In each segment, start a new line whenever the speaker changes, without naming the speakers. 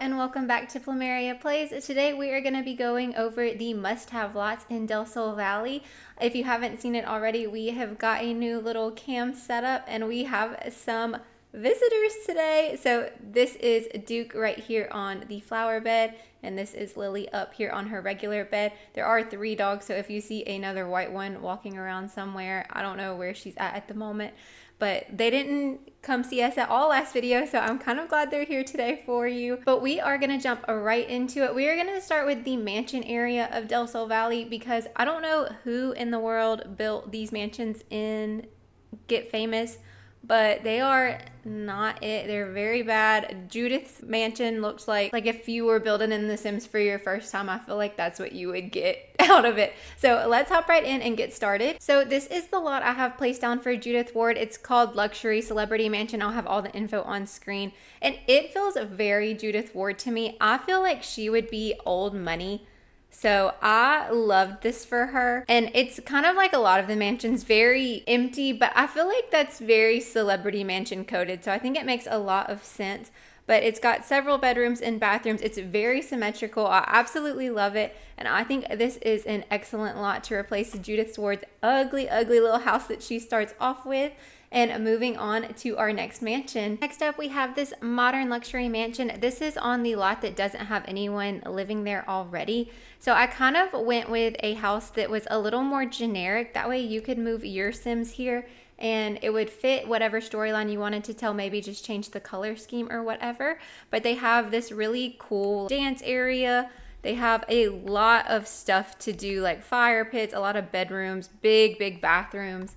and welcome back to PlumeriaPlays. Today we are going to be going over the must-have lots in DelSolValley. If you haven't seen it already, we have got a new little cam setup and we have some visitors today. So this is Duke right here on the flower bed, and this is Lily up here on her regular bed. There are 3 dogs, so if you see another white one walking around somewhere, I don't know where she's at the moment, but they didn't come see us at all last video, so I'm kind of glad they're here today for you. But we are going to jump right into it. We are going to start with the mansion area of DelSolValley because I don't know who in the world built these mansions in Get Famous, but they are not it. They're very bad. Judith's mansion looks like if you were building in The Sims for your first time, I feel like that's what you would get out of it. So let's hop right in and get started. So this is the lot I have placed down for Judith Ward. It's called Luxury Celebrity Mansion. I'll have all the info on screen. And it feels very Judith Ward to me. I feel like she would be old money. So I loved this for her, and it's kind of like a lot of the mansions, very empty, but I feel like that's very celebrity mansion coded, so I think it makes a lot of sense. But it's got several bedrooms and bathrooms. It's very symmetrical. I absolutely love it, and I think this is an excellent lot to replace Judith Ward's ugly little house that she starts off with. And moving on to our next mansion. Next up, we have this modern luxury mansion. This is on the lot that doesn't have anyone living there already. So I kind of went with a house that was a little more generic. That way you could move your Sims here and it would fit whatever storyline you wanted to tell, maybe just change the color scheme or whatever. But they have this really cool dance area. They have a lot of stuff to do, like fire pits, a lot of bedrooms, big bathrooms.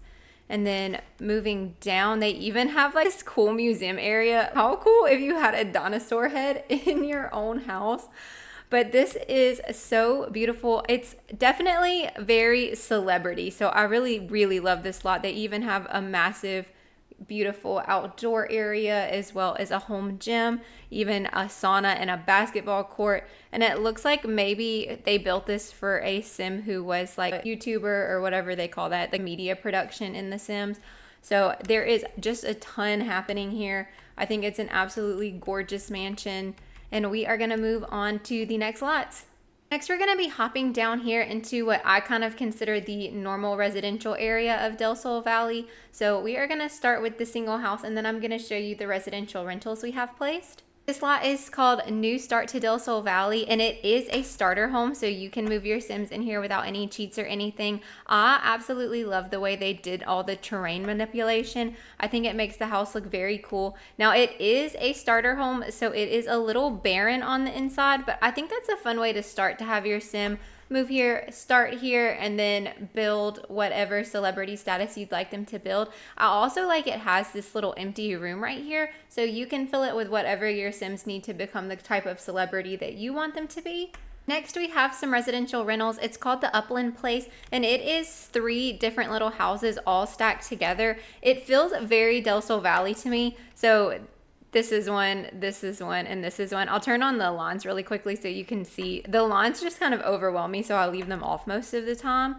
And then moving down, they even have like this cool museum area. How cool if you had a dinosaur head in your own house. But this is so beautiful. It's definitely very celebrity. So I really love this lot. They even have a massive, beautiful outdoor area as well as a home gym, even a sauna and a basketball court. And it looks like maybe they built this for a Sim who was like a YouTuber or whatever they call that, the media production in The Sims. So there is just a ton happening here. I think it's an absolutely gorgeous mansion, and we are going to move on to the next lots. Next, we're going to be hopping down here into what I kind of consider the normal residential area of DelSolValley. So we are going to start with the single house, and then I'm going to show you the residential rentals we have placed. This lot is called New Start to DelSolValley, and it is a starter home, so you can move your Sims in here without any cheats or anything. I absolutely love the way they did all the terrain manipulation. I think it makes the house look very cool. Now, it is a starter home, so it is a little barren on the inside, but I think that's a fun way to start, to have your Sim move here, start here, and then build whatever celebrity status you'd like them to build. I also like it has this little empty room right here, so you can fill it with whatever your Sims need to become the type of celebrity that you want them to be. Next, we have some residential rentals. It's called the Upland Place, and it is 3 different little houses all stacked together. It feels very DelSolValley to me. So this is one, and this is one. I'll turn on the lawns really quickly so you can see. The lawns just kind of overwhelm me, so I'll leave them off most of the time.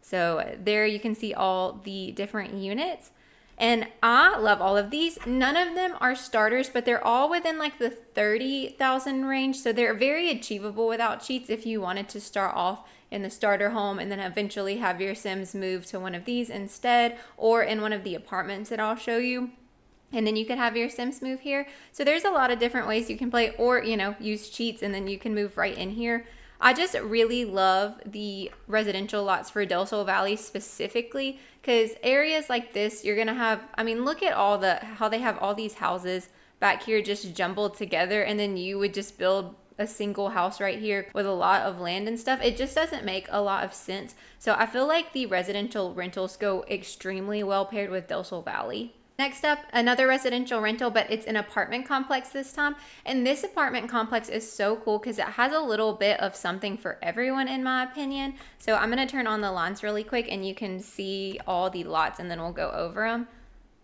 So there you can see all the different units. And I love all of these. None of them are starters, but they're all within like the 30,000 range. So they're very achievable without cheats if you wanted to start off in the starter home and then eventually have your Sims move to one of these instead, or in one of the apartments that I'll show you. And then you could have your Sims move here. So there's a lot of different ways you can play, or, you know, use cheats and then you can move right in here. I just really love the residential lots for DelSolValley specifically, because areas like this, you're going to have, I mean, look at all how they have all these houses back here just jumbled together, and then you would just build a single house right here with a lot of land and stuff. It just doesn't make a lot of sense. So I feel like the residential rentals go extremely well paired with DelSolValley. Next up, another residential rental, but it's an apartment complex this time. And this apartment complex is so cool because it has a little bit of something for everyone, in my opinion. So I'm going to turn on the lawns really quick and you can see all the lots and then we'll go over them.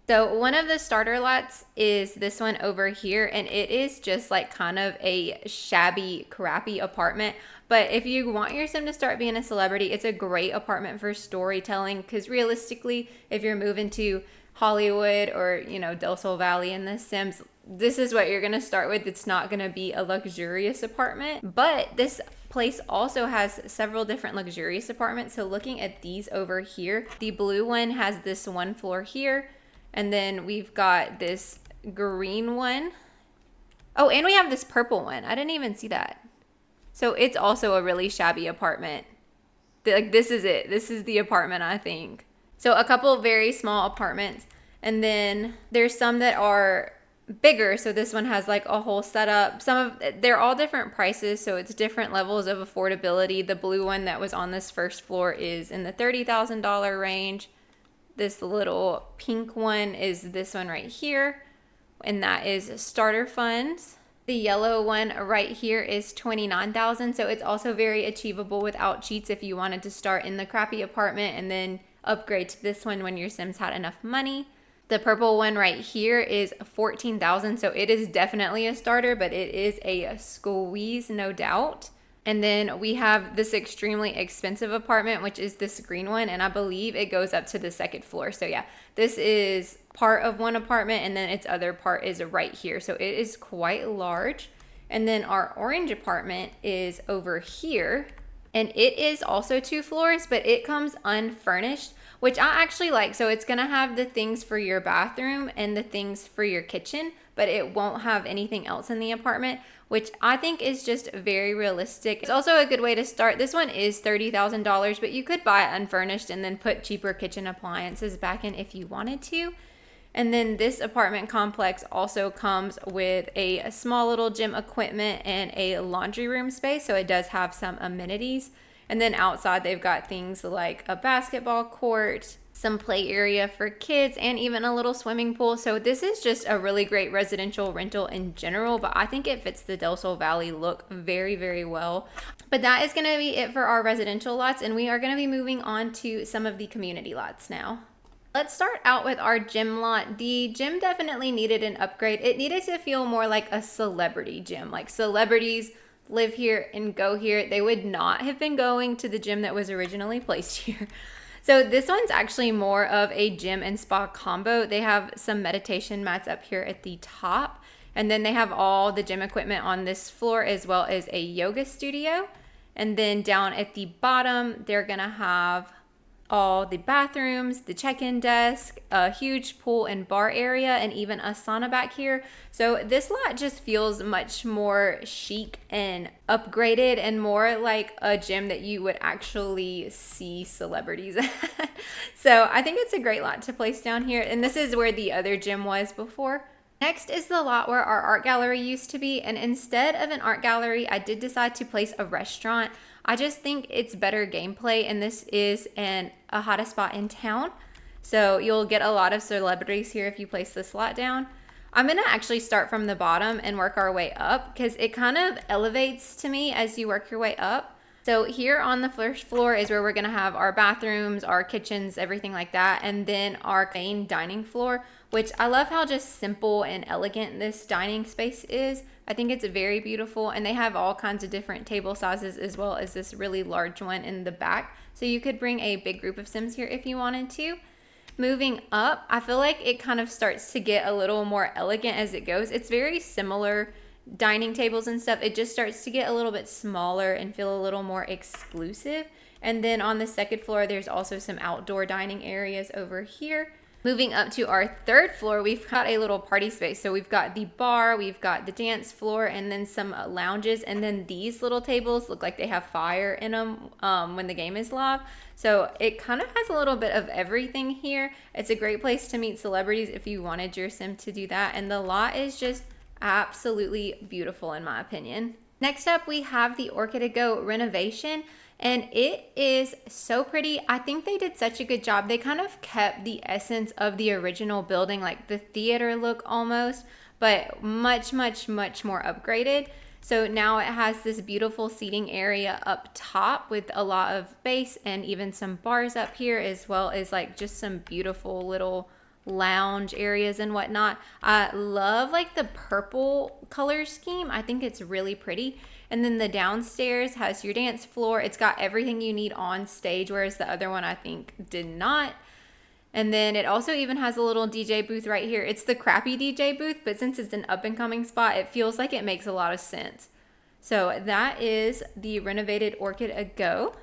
So one of the starter lots is this one over here, and it is just like kind of a shabby, crappy apartment. But if you want your Sim to start being a celebrity, it's a great apartment for storytelling, because realistically, if you're moving to Hollywood or, you know, DelSolValley in The Sims, this is what you're gonna start with. It's not gonna be a luxurious apartment, but this place also has several different luxurious apartments. So looking at these over here, the blue one has this one floor here, and then we've got this green one. Oh, and we have this purple one. I didn't even see that. So it's also a really shabby apartment. Like, this is it. This is the apartment, I think. So a couple of very small apartments, and then there's some that are bigger. So this one has like a whole setup. They're all different prices, so it's different levels of affordability. The blue one that was on this first floor is in the $30,000 range. This little pink one is this one right here, and that is starter funds. The yellow one right here is $29,000, so it's also very achievable without cheats if you wanted to start in the crappy apartment and then upgrade to this one when your Sims had enough money. The purple one right here is $14,000, so it is definitely a starter, but it is a squeeze, no doubt. And then we have this extremely expensive apartment, which is this green one, and I believe it goes up to the second floor. So yeah, this is part of one apartment, and then its other part is right here. So it is quite large. And then our orange apartment is over here, and it is also 2 floors, but it comes unfurnished, which I actually like. So it's gonna have the things for your bathroom and the things for your kitchen, but it won't have anything else in the apartment, which I think is just very realistic. It's also a good way to start. This one is $30,000, but you could buy it unfurnished and then put cheaper kitchen appliances back in if you wanted to. And then this apartment complex also comes with a small little gym equipment and a laundry room space, so it does have some amenities. And then outside they've got things like a basketball court, some play area for kids, and even a little swimming pool. So this is just a really great residential rental in general, but I think it fits the DelSolValley look very, very well. But that is gonna be it for our residential lots, and we are gonna be moving on to some of the community lots now. Let's start out with our gym lot. The gym definitely needed an upgrade. It needed to feel more like a celebrity gym, like celebrities live here and go here. They would not have been going to the gym that was originally placed here. So this one's actually more of a gym and spa combo. They have some meditation mats up here at the top, and then they have all the gym equipment on this floor as well as a yoga studio. And then down at the bottom, they're gonna have all the bathrooms, the check-in desk, a huge pool and bar area, and even a sauna back here. So this lot just feels much more chic and upgraded and more like a gym that you would actually see celebrities at. So I think it's a great lot to place down here. And this is where the other gym was before. Next is the lot where our art gallery used to be, and instead of an art gallery, I did decide to place a restaurant. I just think it's better gameplay, and this is a hottest spot in town. So you'll get a lot of celebrities here if you place this lot down. I'm gonna actually start from the bottom and work our way up because it kind of elevates to me as you work your way up. So here on the first floor is where we're gonna have our bathrooms, our kitchens, everything like that, and then our main dining floor, which I love how just simple and elegant this dining space is. I think it's very beautiful, and they have all kinds of different table sizes as well as this really large one in the back. So you could bring a big group of Sims here if you wanted to. Moving up, I feel like it kind of starts to get a little more elegant as it goes. It's very similar dining tables and stuff. It just starts to get a little bit smaller and feel a little more exclusive. And then on the second floor, there's also some outdoor dining areas over here. Moving up to our third floor, we've got a little party space. So we've got the bar, we've got the dance floor, and then some lounges. And then these little tables look like they have fire in them when the game is live. So it kind of has a little bit of everything here. It's a great place to meet celebrities if you wanted your Sim to do that. And the lot is just absolutely beautiful in my opinion. Next up, we have the Orchid A Go Renovation. And it is so pretty. I think they did such a good job. They kind of kept the essence of the original building, like the theater look almost, but much, much, much more upgraded. So now it has this beautiful seating area up top with a lot of base and even some bars up here, as well as like just some beautiful little lounge areas and whatnot. I love like the purple color scheme. I think it's really pretty. And then the downstairs has your dance floor. It's got everything you need on stage, whereas the other one I think did not. And then it also even has a little DJ booth right here. It's the crappy DJ booth, but since it's an up and coming spot, it feels like it makes a lot of sense. So that is the renovated Orchid A Go.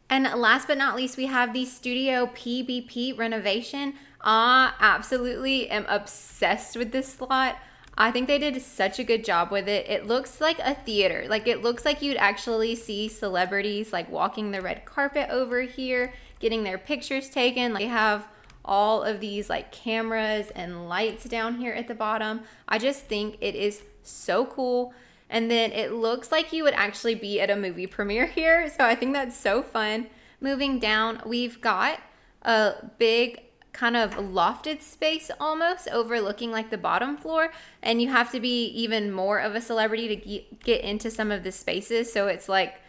And last but not least, we have the Studio PBP renovation. I absolutely am obsessed with this slot. I think they did such a good job with it. It looks like a theater. Like, it looks like you'd actually see celebrities like walking the red carpet over here, getting their pictures taken. They have all of these like cameras and lights down here at the bottom. I just think it is so cool. And then it looks like you would actually be at a movie premiere here. So I think that's so fun. Moving down, we've got a big kind of lofted space almost overlooking like the bottom floor. And you have to be even more of a celebrity to get into some of the spaces. So it's like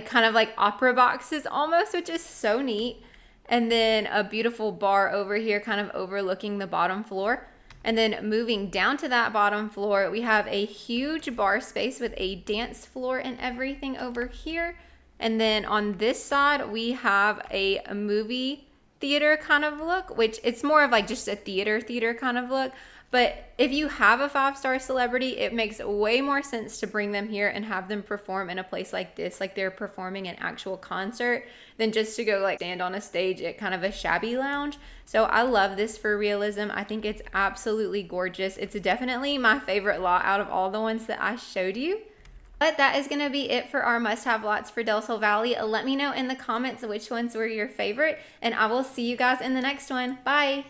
kind of like opera boxes almost, which is so neat. And then a beautiful bar over here kind of overlooking the bottom floor. And then moving down to that bottom floor, we have a huge bar space with a dance floor and everything over here. And then on this side, we have a movie theater kind of look, which it's more of like just a theater kind of look. But if you have a 5-star celebrity, it makes way more sense to bring them here and have them perform in a place like this, like they're performing an actual concert, than just to go like stand on a stage at kind of a shabby lounge. So I love this for realism. I think it's absolutely gorgeous. It's definitely my favorite lot out of all the ones that I showed you. But that is going to be it for our must-have lots for DelSolValley. Let me know in the comments which ones were your favorite, and I will see you guys in the next one. Bye!